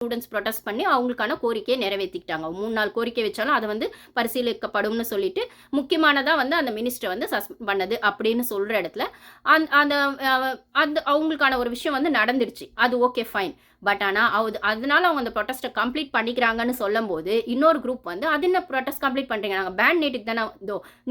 Students protest பண்ணி அவங்களுக்கான கோரிக்கையை நிறைவேற்றிக்கிட்டாங்க. 3-4 கோரிக்கை வச்சாலும் அதை வந்து பரிசீலிக்கப்படும்னு சொல்லிட்டு முக்கியமானதாக வந்து அந்த மினிஸ்டர் வந்து சஸ்பெண்ட் பண்ணது அப்படின்னு சொல்கிற இடத்துல அந்த அந்த அவங்களுக்கான ஒரு விஷயம் வந்து நடந்துருச்சு. அது ஓகே ஃபைன். பட் ஆனால் அதனால அவங்க அந்த ப்ரொட்டஸ்ட்டை கம்ப்ளீட் பண்ணிக்கிறாங்கன்னு சொல்லும் போது இன்னொரு குரூப் வந்து அது என்ன ப்ரொட்டஸ்ட் கம்ப்ளீட் பண்ணுறீங்க, நாங்கள் பேன் நீட்டுக்கு தானே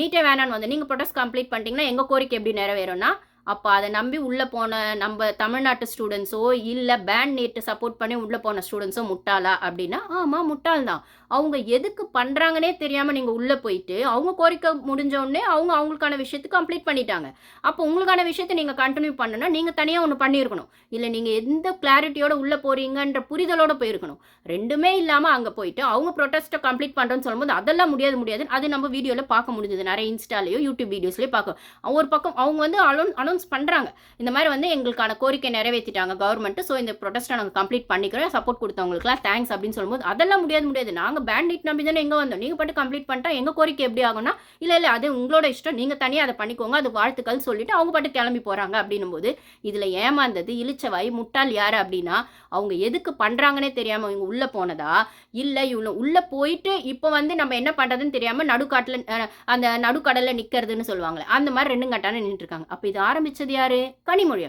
நீட்டே வேணான்னு வந்து நீங்கள் ப்ரொட்டஸ்ட் கம்ப்ளீட் பண்ணிட்டீங்கன்னா எங்கள் கோரிக்கை எப்படி நிறைவேறும்னா, அப்போ அதை நம்பி உள்ளே போன நம்ம தமிழ்நாட்டு ஸ்டூடெண்ட்ஸோ இல்லை பேன் நீட்டு சப்போர்ட் பண்ணி உள்ளே போன ஸ்டூடெண்ட்ஸோ முட்டாளா அப்படின்னா, ஆமாம் முட்டாள் தான். அவங்க எதுக்கு பண்ணுறாங்கன்னே தெரியாமல் நீங்கள் உள்ளே போயிட்டு அவங்க கோரிக்கை முடிஞ்சோடனே அவங்களுக்கான விஷயத்தை கம்ப்ளீட் பண்ணிட்டாங்க. அப்போ உங்களுக்கான விஷயத்தை நீங்கள் கண்டினியூ பண்ணணும்னா நீங்கள் தனியாக ஒன்று பண்ணியிருக்கணும். இல்லை நீங்கள் எந்த கிளாரிட்டியோட உள்ளே போகிறீங்கன்ற புரிதலோடு போயிருக்கணும். ரெண்டுமே இல்லாமல் அங்கே போயிட்டு அவங்க ப்ரொட்டஸ்ட்டை கம்ப்ளீட் பண்ணுறோன்னு சொல்லும்போது அதெல்லாம் முடியாது. அது நம்ம வீடியோவில் பார்க்க முடிஞ்சது. நிறைய இன்ஸ்டாலேயோ யூடியூப் வீடியோஸ்லேயே பார்க்க ஒரு பக்கம் அவங்க வந்து அனௌன்ஸ் பண்ணுறாங்க. இந்த மாதிரி வந்து எங்களுக்கான கோரிக்கை நிறைவேற்றிட்டாங்க கவர்மெண்ட், ஸோ இந்த ப்ரொட்டஸ்ட்டை நாங்கள் கம்ப்ளீட் பண்ணிக்கிறோம், சப்போர்ட் கொடுத்தவங்களுக்குலாம் தேங்க்ஸ் அப்படின்னு சொல்லும்போது அதெல்லாம் முடியாது. நாங்கள் பேன் நீட் நம்பி தானே எங்கே வந்தோம், நீங்கள் மட்டும் கம்ப்ளீட் பண்ணிட்டா எங்கள் கோரிக்கை எப்படி ஆகும்னா, இல்லை அது உங்களோட இஷ்டம், நீங்கள் தனியாக அதை பண்ணிக்கோங்க, அது வாழ்த்துக்கள் சொல்லிட்டு அவங்க பாட்டு கிளம்பி போகிறாங்க. அப்படின்னும் போது இதில் ஏமாந்தது இழிச்சவாய் முட்டாள் யார் அப்படின்னா, அவங்க எதுக்கு பண்ணுறாங்கன்னே தெரியாமல் இவங்க உள்ளே போனதா, இல்லை இவங்க உள்ளே போயிட்டு இப்போ வந்து நம்ம என்ன பண்ணுறதுன்னு தெரியாமல் நடுக்காட்டில் அந்த நடுக்கடலில் நிற்கிறதுன்னு சொல்லுவாங்களே, அந்த மாதிரி 2 கட்டான நின்றுருக்காங்க. அப்போ இது ஆரம்பித்தது யார்? கனிமொழி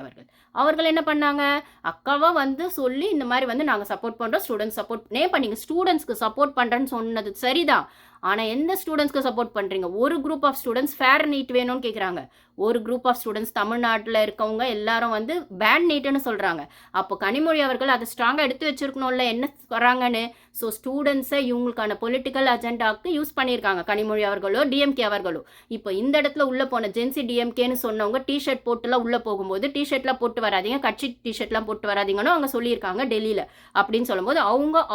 அவர்கள் என்ன பண்ணாங்க, அக்காவா வந்து சொல்லி இந்த மாதிரி வந்து நாங்கள் சப்போர்ட் பண்ணுறோம், ஸ்டூடெண்ட்ஸ் சப்போர்ட் பண்ணீங்க, ஸ்டூடெண்ட்ஸ்க்கு சப்போர்ட் பண்ணுறேன்னு சொன்னது சரிதான். ஆனால் எந்த ஸ்டூடெண்ட்ஸ்க்கு சப்போர்ட் பண்ணுறீங்க? ஒரு group of students fair NEET வேணும்னு கேட்குறாங்க. ஒரு குரூப் ஆஃப் ஸ்டூடெண்ட்ஸ் தமிழ்நாட்டில் இருக்கவங்க எல்லாரும் வந்து பேன் நீட்டுன்னு சொல்கிறாங்க. அப்போ கனிமொழி அவர்கள் அதை ஸ்ட்ராங்காக எடுத்து வச்சிருக்கணும்ல என்ன வராங்கன்னு. ஸோ ஸ்டூடெண்ட்ஸை இவங்களுக்கான பொலிட்டிக்கல் அஜெண்டாவுக்கு யூஸ் பண்ணியிருக்காங்க கனிமொழி அவர்களோ டிஎம்கே அவர்களோ. இப்போ இந்த இடத்துல உள்ளே போன ஜென்சி டிஎம்கேன்னு சொன்னவங்க டிஷர்ட் போட்டுலாம் உள்ளே போகும்போது டிஷர்ட்லாம் போட்டு வராதிங்க, கட்சி டிஷர்ட்லாம் போட்டு வராதிங்கன்னு அவங்க சொல்லியிருக்காங்க டெல்லியில். அப்படின்னு சொல்லும்போது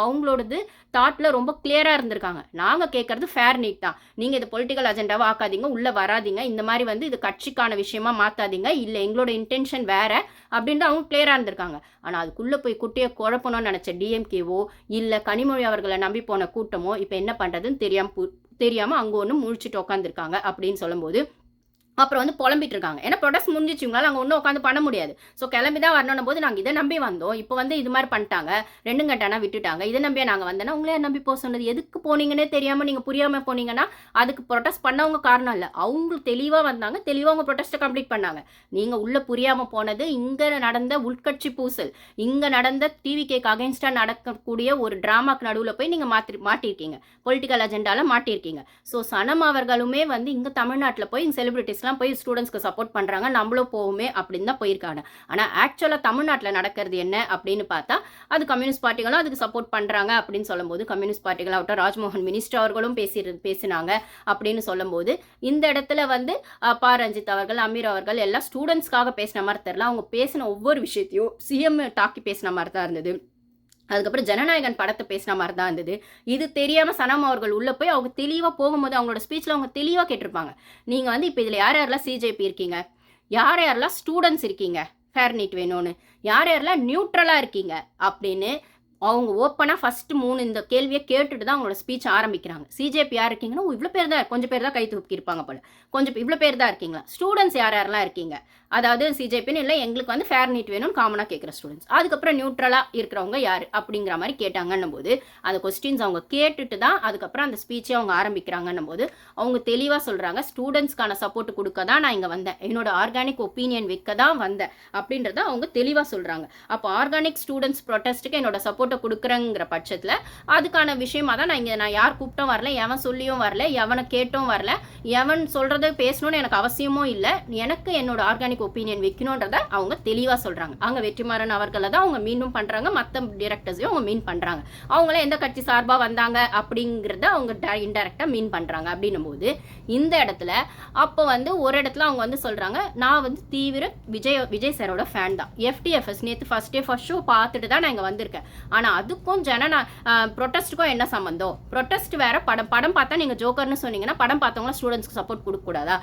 அவங்களோடது தாட்டில் ரொம்ப கிளியராக இருந்திருக்காங்க. நாங்கள் கேட்குறது ஃபேர் நீட் தான், நீங்கள் இது பொலிட்டிக்கல் அஜெண்டாவை ஆக்காதீங்க, உள்ளே வராதிங்க, இந்த மாதிரி வந்து இது கட்சிக்கான விஷயமா மாற்றாதீங்க, இல்லை எங்களோட இன்டென்ஷன் வேறு அப்படின்ட்டு அவங்க கிளியராக இருந்திருக்காங்க. ஆனால் அதுக்குள்ளே போய் குட்டியை குழப்பணும்னு நினச்ச டிஎம்கேவோ இல்லை கனிமொழி அவர்களை நம்பி போன கூட்டமோ இப்போ என்ன பண்ணுறதுன்னு தெரியாமல் அங்கே ஒன்று முழிச்சிட்டு உட்காந்துருக்காங்க. அப்படின்னு சொல்லும்போது அப்புறம் வந்து புலம்பிட்டு இருக்காங்க. ஏன்னா ப்ரொடக்ட்ஸ் முடிஞ்சிச்சு, உங்களால் அங்கே ஒன்றும் உட்காந்து பண்ண முடியாது. ஸோ கிளம்பி தான் வரணும் போது நாங்கள் இதை நம்பி வந்தோம், இப்போ வந்து இது மாதிரி பண்ணிட்டாங்க, 2 கட்டானா விட்டுட்டாங்க, இதை நம்பியே நாங்கள் வந்தோன்னா உங்களே நம்பி போக சொன்னது. எதுக்கு போனீங்கன்னே தெரியாமல் நீங்கள் புரியாமல் போனீங்கன்னா அதுக்கு ப்ரொடெஸ்ட் பண்ணவங்க காரணம் இல்லை, அவங்க தெளிவாக வந்தாங்க, தெளிவாக அவங்க ப்ரொடெஸ்ட்டை கம்ப்ளீட் பண்ணாங்க. நீங்கள் உள்ளே புரியாமல் போனது இங்கே நடந்த உள்கட்சி பூசல், இங்கே நடந்த டிவிகேக்கு அகைன்ஸ்டாக நடக்கக்கூடிய ஒரு ட்ராமாக்கு நடுவில் போய் நீங்கள் மாட்டியிருக்கீங்க, பொலிட்டிக்கல் அஜெண்டாவில் மாட்டியிருக்கீங்க. ஸோ சனம் அவர்களுமே வந்து இங்கே தமிழ்நாட்டில் போய் இங்கே செலிபிரிட்டிஸ் போய் ஸ்டூடெண்ட்ஸ்க்கு சப்போர்ட் பண்ணுறாங்க, நம்மளும் போவோமே அப்படின்னு தான் போயிருக்காங்க. ஆனால் ஆக்சுவலாக தமிழ்நாட்டில் நடக்கிறது என்ன அப்படின்னு பார்த்தா அது கம்யூனிஸ்ட் பார்ட்டிகளும் அதுக்கு சப்போர்ட் பண்ணுறாங்க அப்படின்னு சொல்லும்போது, கம்யூனிஸ்ட் பார்ட்டிகளாகட்டும் ராஜ்மோகன் மினிஸ்டர் அவர்களும் பேசினாங்க அப்படின்னு சொல்லும்போது, இந்த இடத்துல வந்து ரஞ்சித் அவர்கள் அமீர் அவர்கள் எல்லாம் ஸ்டூடெண்ட்ஸ்க்காக பேசின மாதிரி தெரியல. அவங்க பேசின ஒவ்வொரு விஷயத்தையும் சிஎம் டாக்கி பேசின மாதிரி தான் இருந்தது. அதுக்கப்புறம் ஜனநாயகன் படத்தை பேசின மாதிரி தான் இருந்தது. இது தெரியாமல் சனம் அவர்கள் உள்ளே போய் அவங்க தெளிவாக போகும்போது அவங்களோட ஸ்பீச்சில் அவங்க தெளிவாக கேட்டிருப்பாங்க, நீங்கள் வந்து இப்போ இதில் யாரெல்லாம் சிஜேபி இருக்கீங்க, யாரெல்லாம் ஸ்டூடெண்ட்ஸ் இருக்கீங்க ஃபேர் நீட் வேணும்னு, யாரெல்லாம் நியூட்ரலாக இருக்கீங்க அப்படின்னு அவங்க ஓப்பனாக ஃபஸ்ட்டு 3 இந்த கேள்வியை கேட்டுட்டு தான் அவங்களோட ஸ்பீச் ஆரம்பிக்கிறாங்க. சிஜேபி யார் இருக்கீங்கன்னா இவ்வளோ பேர் தான், கொஞ்சம் பேர் தான் கை தூக்கியிருப்பாங்க போல, கொஞ்சம் இவ்வளோ பேர் தான் இருக்கீங்களா, ஸ்டூடெண்ட்ஸ் யாரெல்லாம் இருக்கீங்க, அதாவது சிஜேபின்னு இல்லை எங்களுக்கு வந்து ஃபேர் நீட் வேணும்னு காமனாக கேட்குற ஸ்டூடெண்ட்ஸ், அதுக்கப்புறம் நியூட்ரலாக இருக்கிறவங்க யார் அப்படிங்கிற மாதிரி கேட்டாங்கன்னும் போது அந்த கொஸ்டின்ஸ் அவங்க கேட்டுட்டு தான் அதுக்கப்புறம் அந்த ஸ்பீச்சை அவங்க ஆரம்பிக்கிறாங்கன்னும் போது அவங்க தெளிவாக சொல்கிறாங்க, ஸ்டூடெண்ட்ஸ்க்கான சப்போர்ட் கொடுக்க தான் நான் இங்கே வந்தேன், என்னோட ஆர்கானிக் ஒப்பீனியன் வைக்க தான் வந்தேன் அப்படின்றத அவங்க தெளிவாக சொல்கிறாங்க. அப்போ ஆர்கானிக் ஸ்டூடெண்ட்ஸ் ப்ரொட்டஸ்ட்டுக்கு என்னோட சப்போர்ட் கொடுக்குறேங்கிற பட்சத்தில் அதுக்கான விஷயமா தான் நான் யார் கூப்பிட்டும் வரல, எவன் சொல்லியும் வரல, எவனை கேட்டும் வரல, எவன் சொல்கிறத பேசணும்னு எனக்கு அவசியமும் இல்லை, எனக்கு என்னோட ஆர்கானிக் ஒப்பீனியன் வைக்கணுன்றத அவங்க தெளிவாக சொல்கிறாங்க. அங்கே வெற்றிமாறன் அவர்களை தான் அவங்க மீண்டும் பண்ணுறாங்க, மற்ற டிரெக்டர்ஸையும் அவங்க மீன் பண்ணுறாங்க, அவங்கள எந்த கட்சி சார்பாக வந்தாங்க அப்படிங்கிறத அவங்க இன்டெரக்டாக மீன் பண்ணுறாங்க. அப்படின்னும் போது இந்த இடத்துல அப்போ வந்து ஒரு இடத்துல அவங்க வந்து சொல்கிறாங்க, நான் வந்து தீவிர விஜய் சாரோட ஃபேன் தான், எஃப்டிஎஃப்எஸ் நேற்று ஃபர்ஸ்ட் ஷோ பார்த்துட்டு தான் நான் இங்கே வந்திருக்கேன். ஆனால் அதுக்கும் ப்ரொட்டஸ்ட்டுக்கும் என்ன சம்மந்தம், ப்ரொட்டஸ்ட் வேற, படம் பார்த்தா நீங்கள் ஜோக்கர்னு சொன்னீங்கன்னா படம் பார்த்தவங்க ஸ்டூடெண்ட்ஸ்க்கு சப்போர்ட் கொடுக்கக்கூடாதா,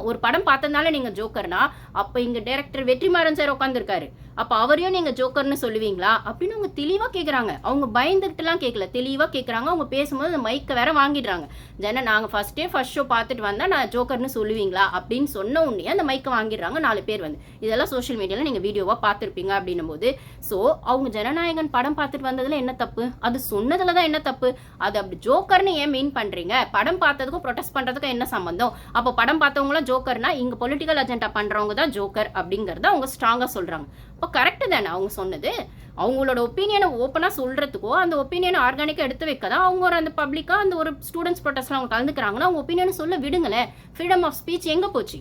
ஒரு படம் பார்த்ததுனால நீங்கள் ஜோக்கர்னா அப்போ இங்கே டைரக்டர் வெற்றிமாறன் சார் உட்காந்துருக்காரு, அப்போ அவரையும் நீங்கள் ஜோக்கர்னு சொல்லுவீங்களா அப்படின்னு அவங்க தெளிவாக கேட்குறாங்க. அவங்க பயந்துக்கிட்டுலாம் கேட்கல, தெளிவாக கேட்குறாங்க. அவங்க பேசும்போது அந்த மைக்கை வேற வாங்கிடுறாங்க. நாங்கள் ஃபர்ஸ்ட் ஷோ பார்த்துட்டு வந்தால் நான் ஜோக்கர்னு சொல்லுவீங்களா அப்படின்னு சொன்ன உடனே அந்த மைக்கை வாங்கிடுறாங்க 4 பேர் வந்து. இதெல்லாம் சோஷியல் மீடியாவில் நீங்கள் வீடியோவாக பார்த்துருப்பீங்க அப்படின்னும் போது, ஸோ அவங்க ஜனநாயகன் படம் பார்த்துட்டு வந்ததில் என்ன தப்பு? அது சொன்னதில் தான் என்ன தப்பு? அது அப்படி ஜோக்கர்னு ஏன் மீன் பண்ணுறீங்க? படம் பார்த்ததுக்கும் ப்ரொடெஸ்ட் பண்ணுறதுக்கும் என்ன சம்பந்தம்? அப்போ படம் பார்த்தவங்களாம் ஜோக்கர்னா இங்கே பொலிட்டிக்கல் அஜெண்டா பண்ணுறவங்க தான் ஜோக்கர் அப்படிங்கிறத அவங்க ஸ்ட்ராங்காக சொல்கிறாங்க. இப்போ கரெக்டு தானே அவங்க சொன்னது? அவங்களோட ஒப்பீனியனை ஓப்பனாக சொல்கிறதுக்கோ அந்த ஒப்பீனியனை ஆர்கானிக்காக எடுத்து வைக்க தான் அவங்க ஒரு அந்த பப்ளிக்காக அந்த ஒரு ஸ்டூடெண்ட்ஸ் ப்ரொடெஸ்ட்டில் அவங்க கலந்துக்கிறாங்கன்னா அவங்க ஒப்பீனியனை சொல்ல விடுங்களேன். ஃப்ரீடம் ஆஃப் ஸ்பீச் எங்கே போச்சு?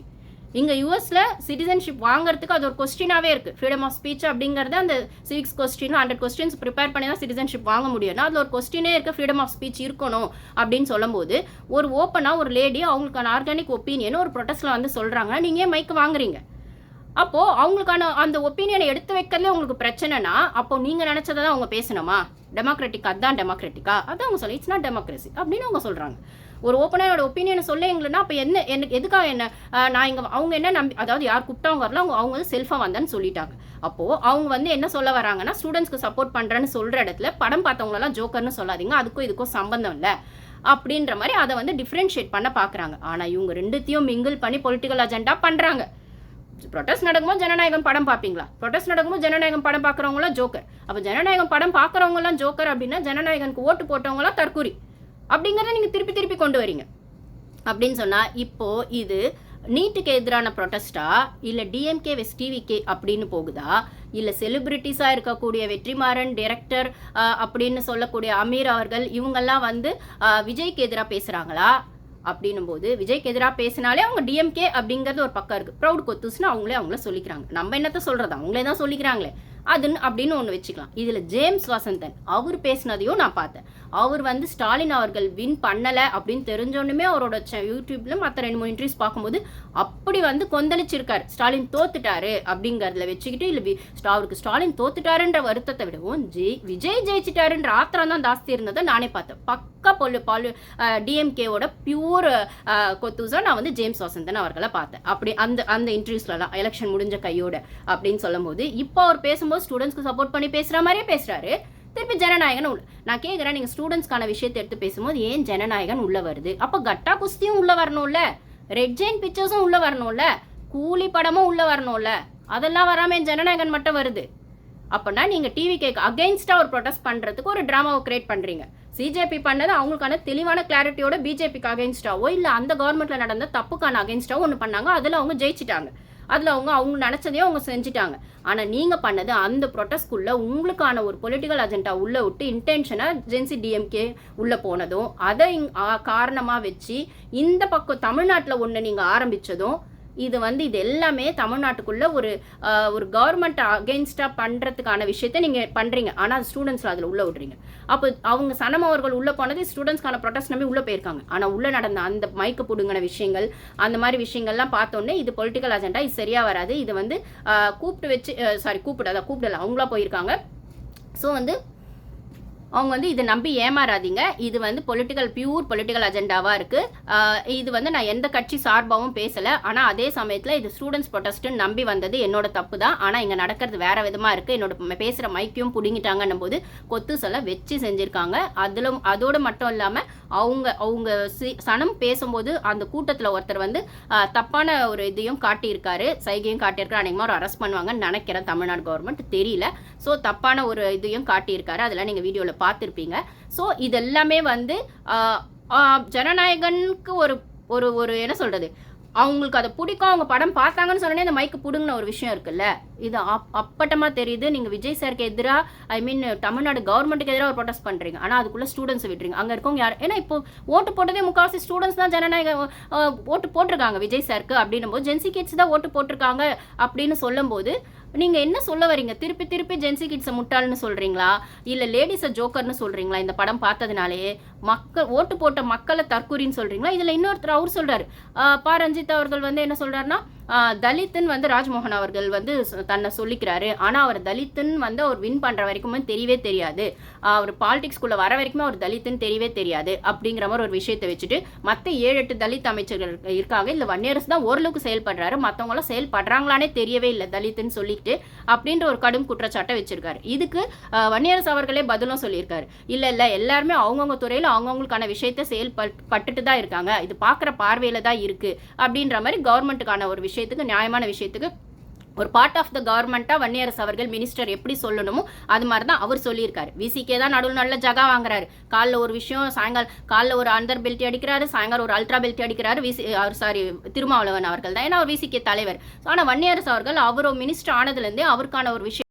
இங்கே யூஎஸில் சிட்டிசன்ஷிப் வாங்குறதுக்கு அது ஒரு கொஸ்டினாகவே இருக்குது. ஃப்ரீடம் ஆஃப் ஸ்பீச் அப்படிங்கிறது அந்த சிவிக்ஸ் கொஸ்டின் 100 கொஸ்டின்ஸ் ப்ரிப்பேர் பண்ணி தான் சிட்டிசன்ஷிப் வாங்க முடியும்னா அதில் ஒரு கொஸ்டினே இருக்குது, ஃப்ரீடம் ஆஃப் ஸ்பீச் இருக்கணும் அப்படின்னு சொல்லும்போது ஒரு ஓப்பனாக ஒரு லேடி அவங்களுக்கான ஆர்கானிக் ஒப்பீனியன் ஒரு ப்ரொடெஸ்ட்டில் வந்து சொல்கிறாங்கன்னா நீங்கள் ஏன் மைக்கு வாங்குறீங்க? அப்போது அவங்களுக்கான அந்த ஒப்பீனியனை எடுத்து வைக்கிறதுல உங்களுக்கு பிரச்சனைனா அப்போ நீங்கள் நினச்சதை தான் அவங்க பேசணுமா? டெமோக்ராட்டிக் அதுதான் டெமோக்ராட்டிக்கா? அதான் அவங்க சொல்லி இட்ஸ் நாட் டெமோக்ரஸி அப்படின்னு அவங்க சொல்கிறாங்க. ஒரு ஓப்பனாக என்னோட ஒப்பீனியனை சொல்ல எங்களுன்னா அப்போ என்ன எனக்கு எதுக்காக என்ன நான் இங்கே அவங்க என்ன நம்பி அதாவது யார் கூப்பிட்டவங்க வரல அவங்க வந்து செல்ஃபாக வந்தேன்னு சொல்லிட்டாங்க. அப்போது அவங்க வந்து என்ன சொல்ல வராங்கன்னா ஸ்டூடெண்ட்ஸ்க்கு சப்போர்ட் பண்ணுறேன்னு சொல்கிற இடத்துல படம் பார்த்தவங்களெல்லாம் ஜோக்கர்னு சொல்லாதீங்க, அதுக்கும் இதுக்கும் சம்பந்தம் இல்லை அப்படின்ற மாதிரி அதை வந்து டிஃப்ரென்ஷியேட் பண்ண பார்க்குறாங்க. ஆனால் இவங்க ரெண்டுத்தையும் மிங்கிள் பண்ணி பொலிட்டிக்கல் அஜெண்டா பண்ணுறாங்க. ப்ரொடெஸ்ட் நடக்கும்போது ஜனநாயகம் படம் பார்ப்பீங்களா? ப்ரொடெஸ்ட் நடக்கும்போது ஜனநாயகம் படம் பார்க்குறவங்களாம் ஜோக்கர். அப்போ ஜனநாயகம் படம் பார்க்குறவங்களாம் ஜோக்கர் அப்படின்னா ஜனநாயகனுக்கு ஓட்டு போட்டவங்களாம் தற்கூரி அப்படிங்கிறத நீங்கள் திருப்பி திருப்பி கொண்டு வரீங்க. அப்படின்னு சொன்னால் இப்போது இது நீட்டுக்கு எதிரான ப்ரொடெஸ்டா இல்லை டிஎம்கே வெஸ் டிவிகே அப்படின்னு போகுதா? இல்லை செலிபிரிட்டிஸாக இருக்கக்கூடிய வெற்றிமாறன் டைரக்டர் அப்படின்னு சொல்லக்கூடிய அமீர் அவர்கள் இவங்கெல்லாம் வந்து விஜய்க்கு எதிராக பேசுகிறாங்களா? அப்படின்னும் போது விஜய்க்கு எதிராக பேசினாலே அவங்க டிஎம்கே அப்படிங்கிறது ஒரு பக்கம் இருக்குது. ப்ரௌட் கொத்துஸ்னு அவங்கள சொல்லிக்கிறாங்க. நம்ம என்னத்த சொல்கிறது, அவங்களே தான் சொல்லிக்கிறாங்களே அதுன்னு அப்படின்னு ஒன்று வச்சுக்கலாம். இதில் ஜேம்ஸ் வசந்தன் அவர் பேசினதையும் நான் பார்த்தேன். அவர் வந்து ஸ்டாலின் அவர்கள் வின் பண்ணலை அப்படின்னு தெரிஞ்சோன்னுமே அவரோட யூடியூப்ல மற்ற 2-3 இன்டர்வியூஸ் பார்க்கும்போது அப்படி வந்து கொந்தளிச்சிருக்காரு. ஸ்டாலின் தோத்துட்டாரு அப்படிங்கிறதுல வச்சுக்கிட்டு இல்லை அவருக்கு ஸ்டாலின் தோத்துட்டாருன்ற வருத்தத்தை விடவும் விஜய் ஜெயிச்சிட்டாருன்ற ஆத்திரம் தான் ஜாஸ்தி இருந்ததை நானே பார்த்தேன். பக்கா டிஎம்கேவோட பியூர் கொத்தூஸா நான் வந்து ஜேம்ஸ் வசந்தன் அவர்களை பார்த்தேன். அப்படி அந்த இன்டர்வியூஸ்லாம் எலெக்ஷன் முடிஞ்ச கையோட அப்படின்னு சொல்லும் போது இப்போ அவர் பேசும்போது ஸ்டூடெண்ட்ஸ்க்கு சப்போர்ட் பண்ணி பேசுகிற மாதிரியே பேசுகிறாரு. திருப்பி ஜனநாயகன் உள்ள நான் கேட்குறேன், நீங்கள் ஸ்டூடெண்ட்ஸ்க்கான விஷயத்தை எடுத்து பேசும்போது ஏன் ஜனநாயகன் உள்ளே வருது? அப்போ கட்டா குஸ்தியும் உள்ளே வரணும்ல, ரெட் ஜெயின் பிக்சர்ஸும் உள்ளே வரணும்ல, கூலி படமும் உள்ளே வரணும்ல, அதெல்லாம் வராமல் என் ஜனநாயகன் மட்டும் வருது. அப்படின்னா நீங்கள் டிவிக்கு அகெயின்ஸ்டாக ஒரு ப்ரொடெஸ்ட் பண்ணுறதுக்கு ஒரு ட்ராமாவை கிரியேட் பண்ணுறீங்க. சிஜேபி பண்ணது அவங்களுக்கான தெளிவான கிளாரிட்டியோட பிஜேபிக்கு அகெயின்ஸ்டாவோ இல்லை அந்த கவர்மெண்ட்டில் நடந்த தப்புக்கான அகெயின்ஸ்டாவோ ஒன்று பண்ணாங்க, அதில் அவங்க ஜெயிச்சிட்டாங்க. அதில் அவங்க நினச்சதையும் அவங்க செஞ்சுட்டாங்க. ஆனால் நீங்கள் பண்ணது அந்த ப்ரொட்டஸ்ட்குள்ளே உங்களுக்கான ஒரு பொலிட்டிக்கல் அஜெண்டா உள்ளே விட்டு இன்டென்ஷனாக ஜென்சி டிஎம்கே உள்ளே போனதும் அதை காரணமாக வச்சு இந்த பக்கம் தமிழ்நாட்டில் ஒன்று நீங்கள் ஆரம்பித்ததும் இது வந்து இது எல்லாமே தமிழ்நாட்டுக்குள்ளே ஒரு கவர்மெண்ட் அகெயின்ஸ்டாக பண்ணுறதுக்கான விஷயத்தை நீங்கள் பண்ணுறீங்க. ஆனால் அது ஸ்டூடெண்ட்ஸில் அதில் உள்ளே விட்றீங்க. அப்போ அவங்க சனம் அவர்கள் உள்ளே போனது ஸ்டூடெண்ட்ஸ்க்கான ப்ரொடெஸ்ட் நம்பி உள்ளே போயிருக்காங்க. ஆனால் உள்ளே நடந்த அந்த மைக்கு பிடுங்கின விஷயங்கள் அந்த மாதிரி விஷயங்கள்லாம் பார்த்தோன்னே இது பொலிட்டிக்கல் அஜெண்டா, இது சரியாக வராது, இது வந்து கூப்பிடல அவங்களா போயிருக்காங்க. ஸோ வந்து அவங்க வந்து இதை நம்பி ஏமாறாதீங்க. இது வந்து பியூர் பொலிட்டிக்கல் அஜெண்டாவாக இருக்குது. இது வந்து நான் எந்த கட்சி சார்பாகவும் பேசலை. ஆனால் அதே சமயத்தில் இது ஸ்டூடெண்ட்ஸ் ப்ரொடெஸ்ட்டுன்னு நம்பி வந்தது என்னோட தப்பு தான். ஆனால் இங்கே நடக்கிறது வேறு விதமாக இருக்குது. என்னோட பேசுகிற மைக்கையும் பிடுங்கிட்டாங்கன்னும் போது கொத்து சொல்ல வச்சு செஞ்சுருக்காங்க. அதோடு மட்டும் இல்லாமல் அவங்க சனம் பேசும்போது அந்த கூட்டத்தில் ஒருத்தர் வந்து தப்பான ஒரு இதையும் காட்டியிருக்காரு, சைகையும் காட்டியிருக்காரு. அன்றைக்குமா ஒரு அரெஸ்ட் பண்ணுவாங்கன்னு நினைக்கிறேன் தமிழ்நாடு கவர்மெண்ட், தெரியல. ஸோ தப்பான ஒரு இதையும் காட்டியிருக்காரு, அதெல்லாம் நீங்கள் வீடியோவில் பார்த்துருப்பீங்க. ஸோ இதெல்லாமே வந்து ஜனநாயகனுக்கு ஒரு என்ன சொல்கிறது, அவங்களுக்கு அதை பிடிக்கும், அவங்க படம் பார்த்தாங்கன்னு சொன்னே அந்த மைக்கு பிடுங்கின ஒரு விஷயம் இருக்குல்ல, இது அப்பட்டமாக தெரியுது. நீங்கள் விஜய் சாருக்கு எதிராக தமிழ்நாடு கவர்மெண்ட்டுக்கு எதிராக ஒரு ப்ரொடெஸ்ட் பண்ணுறீங்க, ஆனால் அதுக்குள்ளே ஸ்டூடெண்ட்ஸை விட்டுறீங்க. அங்கே இருக்கவங்க யார்? ஏன்னா இப்போ ஓட்டு போட்டதே முக்கால்வாசி ஸ்டூடெண்ட்ஸ் தான் ஜனநாயக ஓட்டு போட்டிருக்காங்க விஜய் சாருக்கு. அப்படின்னும் போது ஜென்சி கிட்ஸ் தான் ஓட்டு போட்டிருக்காங்க அப்படின்னு சொல்லும்போது நீங்கள் என்ன சொல்ல வரீங்க? திருப்பி ஜென்சி கிட்ஸை முட்டாள்னு சொல்கிறீங்களா, இல்லை லேடிஸை ஜோக்கர்னு சொல்கிறீங்களா? இந்த படம் பார்த்ததுனாலே ஓட்டு போட்ட மக்களை தற்கூரின்னு சொல்கிறீங்களா? இதில் இன்னொருத்தர் அவர் சொல்கிறார், ரஞ்சித் அவர்கள் வந்து என்ன சொல்கிறாருன்னா, தலித்துன்னு வந்து ராஜ்மோகன் அவர்கள் வந்து தன்னை சொல்லிக்கிறாரு. ஆனால் அவர் தலித்துன்னு வந்து அவர் வின் பண்ணுற வரைக்குமே தெரியவே தெரியாது. அவர் பாலிடிக்ஸ்குள்ளே வர வரைக்குமே அவர் தலித்துன்னு தெரியவே தெரியாது அப்படிங்கிற மாதிரி ஒரு விஷயத்தை வச்சுட்டு மற்ற 7-8 தலித் அமைச்சர்கள் இருக்காங்க. இல்லை வன்னியரசு தான் ஓரளவுக்கு செயல்படுறாரு, மற்றவங்களாம் செயல்படுறாங்களானே தெரியவே இல்லை தலித்துன்னு சொல்லிட்டு அப்படின்ற ஒரு கடும் குற்றச்சாட்டை வச்சிருக்காரு. இதுக்கு வன்னியரசு அவர்களே பதிலும் சொல்லியிருக்காரு. இல்லை இல்லை எல்லாருமே அவங்கவுங்க துறையில் அவங்கவுங்களுக்கான விஷயத்தை செயல்பட்டுட்டு தான் இருக்காங்க, இது பார்க்குற பார்வையில் தான் இருக்குது அப்படின்ற மாதிரி கவர்மெண்ட்டுக்கான ஒரு விஷயத்துக்கு நியாயமான விஷயத்துக்கு ஒரு பார்ட் ஆஃப் த கவர்மெண்ட்டாக வன்னியரசு அவர்கள் மினிஸ்டர் எப்படி சொல்லணுமோ அது மாதிரி தான் அவர் சொல்லியிருக்காரு. விசிகே தான் நடுவில் நல்ல ஜகா வாங்குறாரு. காலைல ஒரு விஷயம், சாயங்காலம் காலைல ஒரு அண்டர் பெல்ட்டி அடிக்கிறாரு, சாயங்காலம் ஒரு அல்ட்ரா பெல்ட்டி அடிக்கிறாரு. திருமாவளவன் அவர்கள் தான், ஏன்னா அவர் விசிகே தலைவர். ஆனால் வன்னியரசு அவர்கள் அவர் மினிஸ்டர் ஆனதுலேருந்தே அவருக்கான ஒரு விஷயம்